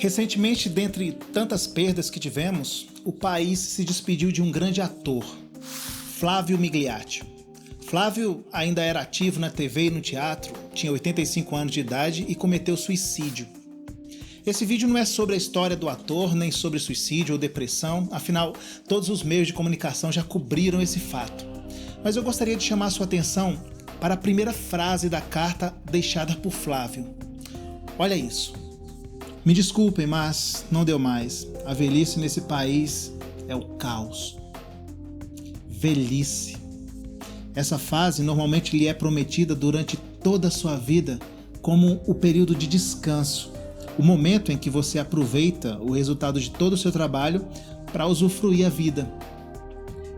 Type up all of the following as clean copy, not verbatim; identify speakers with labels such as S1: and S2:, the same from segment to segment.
S1: Recentemente, dentre tantas perdas que tivemos, o país se despediu de um grande ator, Flávio Migliaccio. Flávio ainda era ativo na TV e no teatro, tinha 85 anos de idade e cometeu suicídio. Esse vídeo não é sobre a história do ator, nem sobre suicídio ou depressão, afinal, todos os meios de comunicação já cobriram esse fato. Mas eu gostaria de chamar a sua atenção para a primeira frase da carta deixada por Flávio. Olha isso. Me desculpem, mas não deu mais. A velhice nesse país é o caos. Velhice. Essa fase normalmente lhe é prometida durante toda a sua vida como o período de descanso, o momento em que você aproveita o resultado de todo o seu trabalho para usufruir a vida.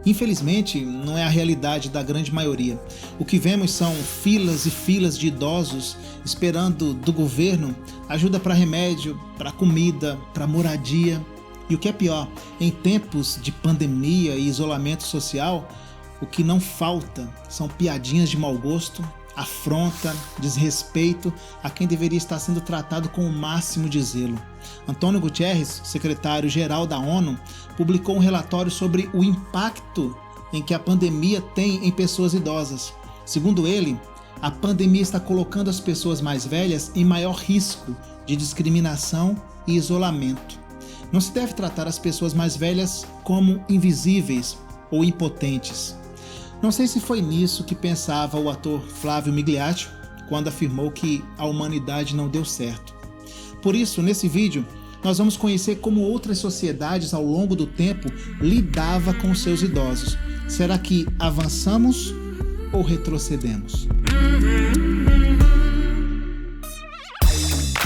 S1: Infelizmente, não é a realidade da grande maioria. O que vemos são filas e filas de idosos esperando do governo ajuda para remédio, para comida, para moradia. E o que é pior, em tempos de pandemia e isolamento social, o que não falta são piadinhas de mau gosto, afronta, desrespeito a quem deveria estar sendo tratado com o máximo de zelo. Antônio Guterres, secretário-geral da ONU, publicou um relatório sobre o impacto em que a pandemia tem em pessoas idosas. Segundo ele, a pandemia está colocando as pessoas mais velhas em maior risco de discriminação e isolamento. Não se deve tratar as pessoas mais velhas como invisíveis ou impotentes. Não sei se foi nisso que pensava o ator Flávio Migliaccio quando afirmou que a humanidade não deu certo. Por isso, nesse vídeo, nós vamos conhecer como outras sociedades ao longo do tempo lidavam com os seus idosos. Será que avançamos ou retrocedemos?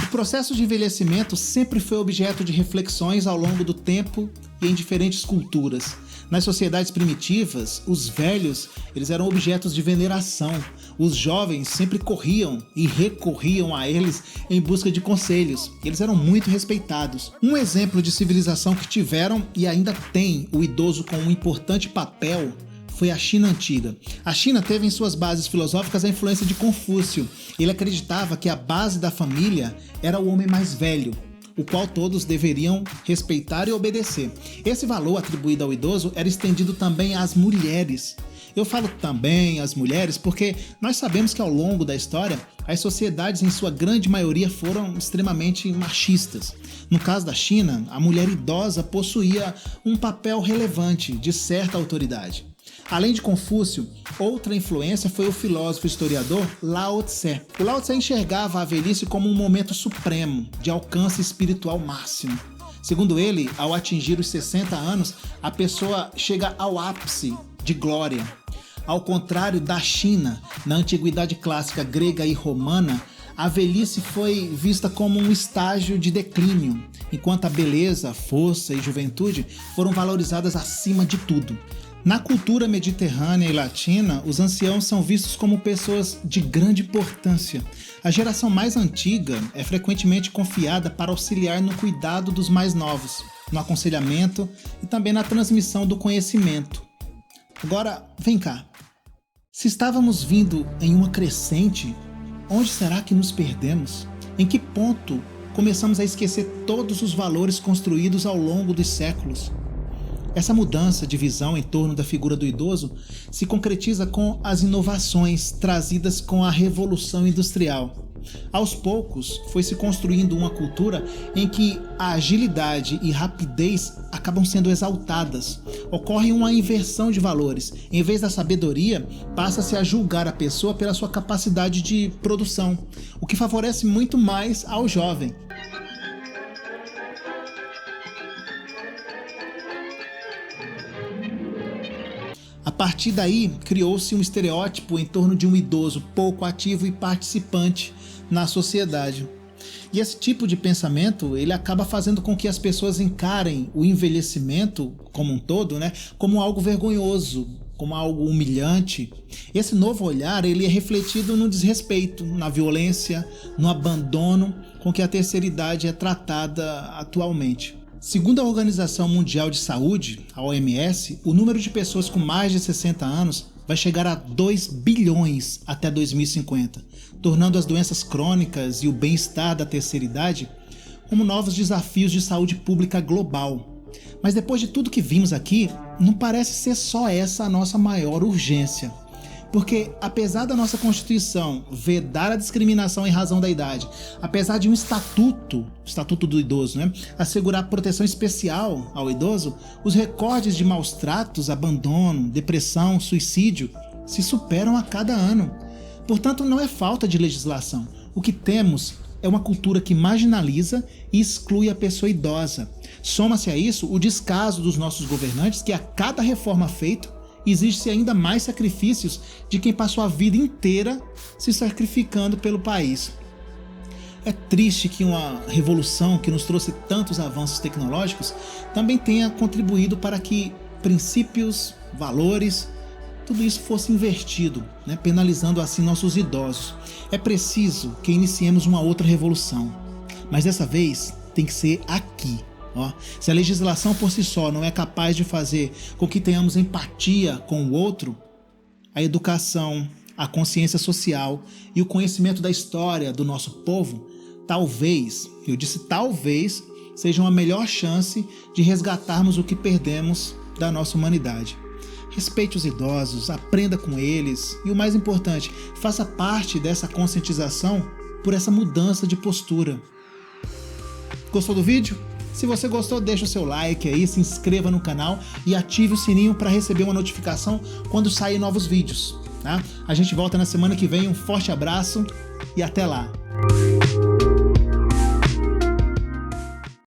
S1: O processo de envelhecimento sempre foi objeto de reflexões ao longo do tempo e em diferentes culturas. Nas sociedades primitivas, os velhos eles eram objetos de veneração. Os jovens sempre corriam e recorriam a eles em busca de conselhos. Eles eram muito respeitados. Um exemplo de civilização que tiveram e ainda tem o idoso com um importante papel foi a China antiga. A China teve em suas bases filosóficas a influência de Confúcio. Ele acreditava que a base da família era o homem mais velho, o qual todos deveriam respeitar e obedecer. Esse valor atribuído ao idoso era estendido também às mulheres. Eu falo também às mulheres porque nós sabemos que ao longo da história, as sociedades em sua grande maioria foram extremamente machistas. No caso da China, a mulher idosa possuía um papel relevante de certa autoridade. Além de Confúcio, outra influência foi o filósofo e historiador Lao Tse. O Lao Tse enxergava a velhice como um momento supremo, de alcance espiritual máximo. Segundo ele, ao atingir os 60 anos, a pessoa chega ao ápice de glória. Ao contrário da China, na antiguidade clássica grega e romana, a velhice foi vista como um estágio de declínio, enquanto a beleza, força e juventude foram valorizadas acima de tudo. Na cultura mediterrânea e latina, os anciãos são vistos como pessoas de grande importância. A geração mais antiga é frequentemente confiada para auxiliar no cuidado dos mais novos, no aconselhamento e também na transmissão do conhecimento. Agora, vem cá. Se estávamos vindo em uma crescente, onde será que nos perdemos? Em que ponto começamos a esquecer todos os valores construídos ao longo dos séculos? Essa mudança de visão em torno da figura do idoso se concretiza com as inovações trazidas com a Revolução Industrial. Aos poucos, foi se construindo uma cultura em que a agilidade e rapidez acabam sendo exaltadas. Ocorre uma inversão de valores. Em vez da sabedoria, passa-se a julgar a pessoa pela sua capacidade de produção, o que favorece muito mais ao jovem. A partir daí, criou-se um estereótipo em torno de um idoso pouco ativo e participante na sociedade. E esse tipo de pensamento, ele acaba fazendo com que as pessoas encarem o envelhecimento como um todo, como algo vergonhoso, como algo humilhante. Esse novo olhar, ele é refletido no desrespeito, na violência, no abandono com que a terceira idade é tratada atualmente. Segundo a Organização Mundial de Saúde, a OMS, o número de pessoas com mais de 60 anos vai chegar a 2 bilhões até 2050, tornando as doenças crônicas e o bem-estar da terceira idade como novos desafios de saúde pública global. Mas depois de tudo que vimos aqui, não parece ser só essa a nossa maior urgência. Porque apesar da nossa Constituição vedar a discriminação em razão da idade, apesar de um estatuto do idoso, assegurar proteção especial ao idoso, os recordes de maus tratos, abandono, depressão, suicídio se superam a cada ano. Portanto, não é falta de legislação. O que temos é uma cultura que marginaliza e exclui a pessoa idosa. Soma-se a isso o descaso dos nossos governantes, que a cada reforma feita, exige-se ainda mais sacrifícios de quem passou a vida inteira se sacrificando pelo país. É triste que uma revolução que nos trouxe tantos avanços tecnológicos também tenha contribuído para que princípios, valores, tudo isso fosse invertido, penalizando assim nossos idosos. É preciso que iniciemos uma outra revolução, mas dessa vez tem que ser aqui. Se a legislação por si só não é capaz de fazer com que tenhamos empatia com o outro, a educação, a consciência social e o conhecimento da história do nosso povo, talvez, eu disse talvez, sejam a melhor chance de resgatarmos o que perdemos da nossa humanidade. Respeite os idosos, aprenda com eles e, o mais importante, faça parte dessa conscientização por essa mudança de postura. Gostou do vídeo? Se você gostou, deixa o seu like aí, se inscreva no canal e ative o sininho para receber uma notificação quando saírem novos vídeos, tá? A gente volta na semana que vem, um forte abraço e até lá!